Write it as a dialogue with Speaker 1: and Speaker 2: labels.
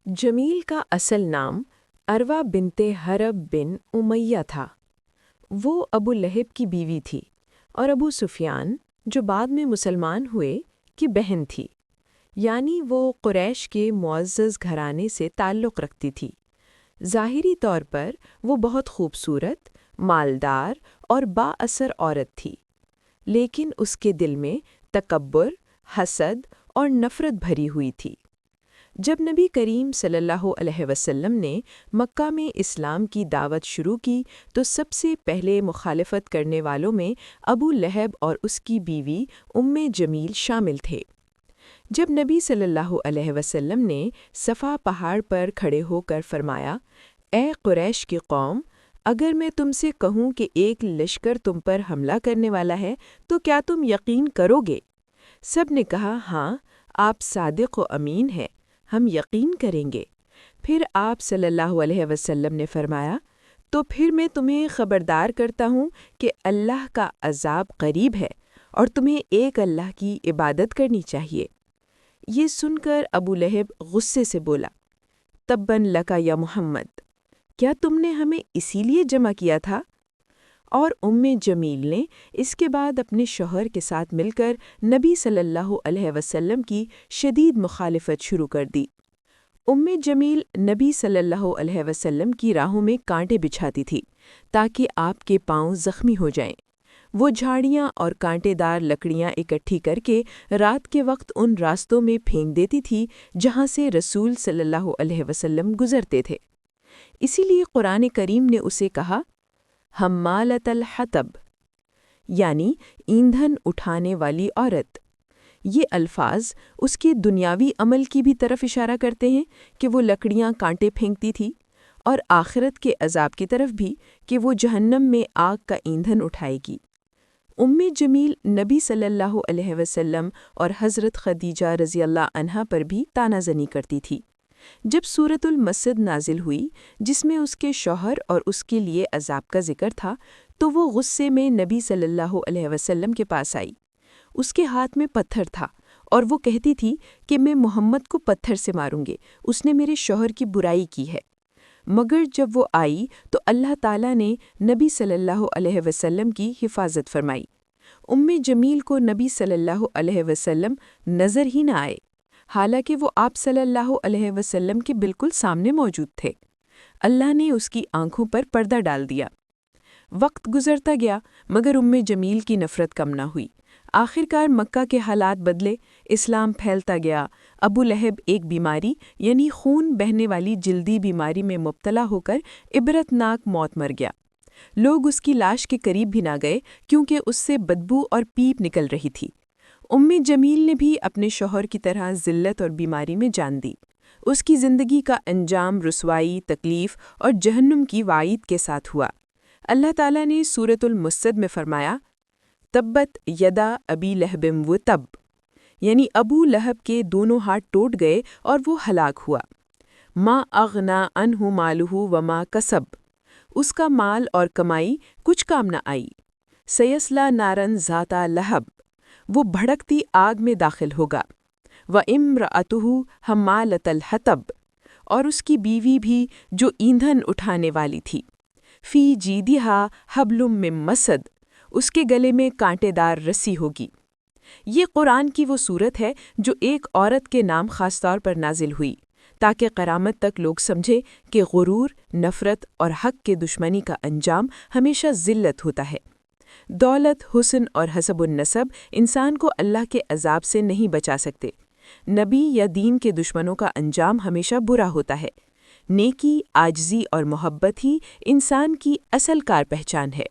Speaker 1: جمیل کا اصل نام عروہ بنت حرب بن امیہ تھا۔ وہ ابو لہب کی بیوی تھی اور ابو سفیان، جو بعد میں مسلمان ہوئے، کی بہن تھی، یعنی وہ قریش کے معزز گھرانے سے تعلق رکھتی تھی۔ ظاہری طور پر وہ بہت خوبصورت، مالدار اور با اثر عورت تھی، لیکن اس کے دل میں تکبر، حسد اور نفرت بھری ہوئی تھی۔ جب نبی کریم صلی اللہ علیہ وسلم نے مکہ میں اسلام کی دعوت شروع کی تو سب سے پہلے مخالفت کرنے والوں میں ابو لہب اور اس کی بیوی جمیل شامل تھے۔ جب نبی صلی اللہ علیہ وسلم نے صفا پہاڑ پر کھڑے ہو کر فرمایا، اے قریش کی قوم، اگر میں تم سے کہوں کہ ایک لشکر تم پر حملہ کرنے والا ہے تو کیا تم یقین کرو گے؟ سب نے کہا، ہاں، آپ صادق و امین ہیں، ہم یقین کریں گے۔ پھر آپ صلی اللہ علیہ وسلم نے فرمایا، تو پھر میں تمہیں خبردار کرتا ہوں کہ اللہ کا عذاب قریب ہے اور تمہیں ایک اللہ کی عبادت کرنی چاہیے۔ یہ سن کر ابو لہب غصے سے بولا، تباً لکا یا محمد، کیا تم نے ہمیں اسی لیے جمع کیا تھا؟ اور جمیل نے اس کے بعد اپنے شوہر کے ساتھ مل کر نبی صلی اللہ علیہ وسلم کی شدید مخالفت شروع کر دی۔ جمیل نبی صلی اللہ علیہ وسلم کی راہوں میں کانٹے بچھاتی تھی تاکہ آپ کے پاؤں زخمی ہو جائیں۔ وہ جھاڑیاں اور کانٹے دار لکڑیاں اکٹھی کر کے رات کے وقت ان راستوں میں پھینک دیتی تھی جہاں سے رسول صلی اللہ علیہ وسلم گزرتے تھے۔ اسی لیے قرآن کریم نے اسے کہا، حمالۃ الحطب، یعنی ایندھن اٹھانے والی عورت۔ یہ الفاظ اس کے دنیاوی عمل کی بھی طرف اشارہ کرتے ہیں کہ وہ لکڑیاں کانٹے پھینکتی تھی، اور آخرت کے عذاب کی طرف بھی کہ وہ جہنم میں آگ کا ایندھن اٹھائے گی۔ جمیل نبی صلی اللہ علیہ وسلم اور حضرت خدیجہ رضی اللہ عنہا پر بھی طعنہ زنی کرتی تھی۔ جب سورۃ المسد نازل ہوئی جس میں اس کے شوہر اور اس کے لیے عذاب کا ذکر تھا تو وہ غصے میں نبی صلی اللہ علیہ وسلم کے پاس آئی۔ اس کے ہاتھ میں پتھر تھا اور وہ کہتی تھی کہ میں محمد کو پتھر سے ماروں گی، اس نے میرے شوہر کی برائی کی ہے۔ مگر جب وہ آئی تو اللہ تعالیٰ نے نبی صلی اللہ علیہ وسلم کی حفاظت فرمائی۔ جمیل کو نبی صلی اللہ علیہ وسلم نظر ہی نہ آئے، حالانکہ وہ آپ صلی اللہ علیہ وسلم کے بالکل سامنے موجود تھے۔ اللہ نے اس کی آنکھوں پر پردہ ڈال دیا۔ وقت گزرتا گیا مگر جمیل کی نفرت کم نہ ہوئی۔ آخر کار مکہ کے حالات بدلے، اسلام پھیلتا گیا۔ ابو لہب ایک بیماری یعنی خون بہنے والی جلدی بیماری میں مبتلا ہو کر عبرت ناک موت مر گیا۔ لوگ اس کی لاش کے قریب بھی نہ گئے کیونکہ اس سے بدبو اور پیپ نکل رہی تھی۔ جمیل نے بھی اپنے شوہر کی طرح ذلت اور بیماری میں جان دی۔ اس کی زندگی کا انجام رسوائی، تکلیف اور جہنم کی وعید کے ساتھ ہوا۔ اللہ تعالیٰ نے سورۃ المسد میں فرمایا، تبت یدا ابی لہب و تب، یعنی ابو لہب کے دونوں ہاتھ ٹوٹ گئے اور وہ ہلاک ہوا۔ ما اغنا عنہ مالہ وما کسب، اس کا مال اور کمائی کچھ کام نہ آئی۔ سیصلی نارا ذات لہب، وہ بھڑکتی آگ میں داخل ہوگا۔ وامرأتہ حمالۃ الحطب، اور اس کی بیوی بھی جو ایندھن اٹھانے والی تھی۔ فی جیدہا حبل من مسد، اس کے گلے میں کانٹے دار رسی ہوگی۔ یہ قرآن کی وہ صورت ہے جو ایک عورت کے نام خاص طور پر نازل ہوئی تاکہ قیامت تک لوگ سمجھے کہ غرور، نفرت اور حق کے دشمنی کا انجام ہمیشہ ذلت ہوتا ہے۔ دولت، حسن اور حسب النسب انسان کو اللہ کے عذاب سے نہیں بچا سکتے۔ نبی یا دین کے دشمنوں کا انجام ہمیشہ برا ہوتا ہے۔ نیکی، عاجزی اور محبت ہی انسان کی اصل کار پہچان ہے۔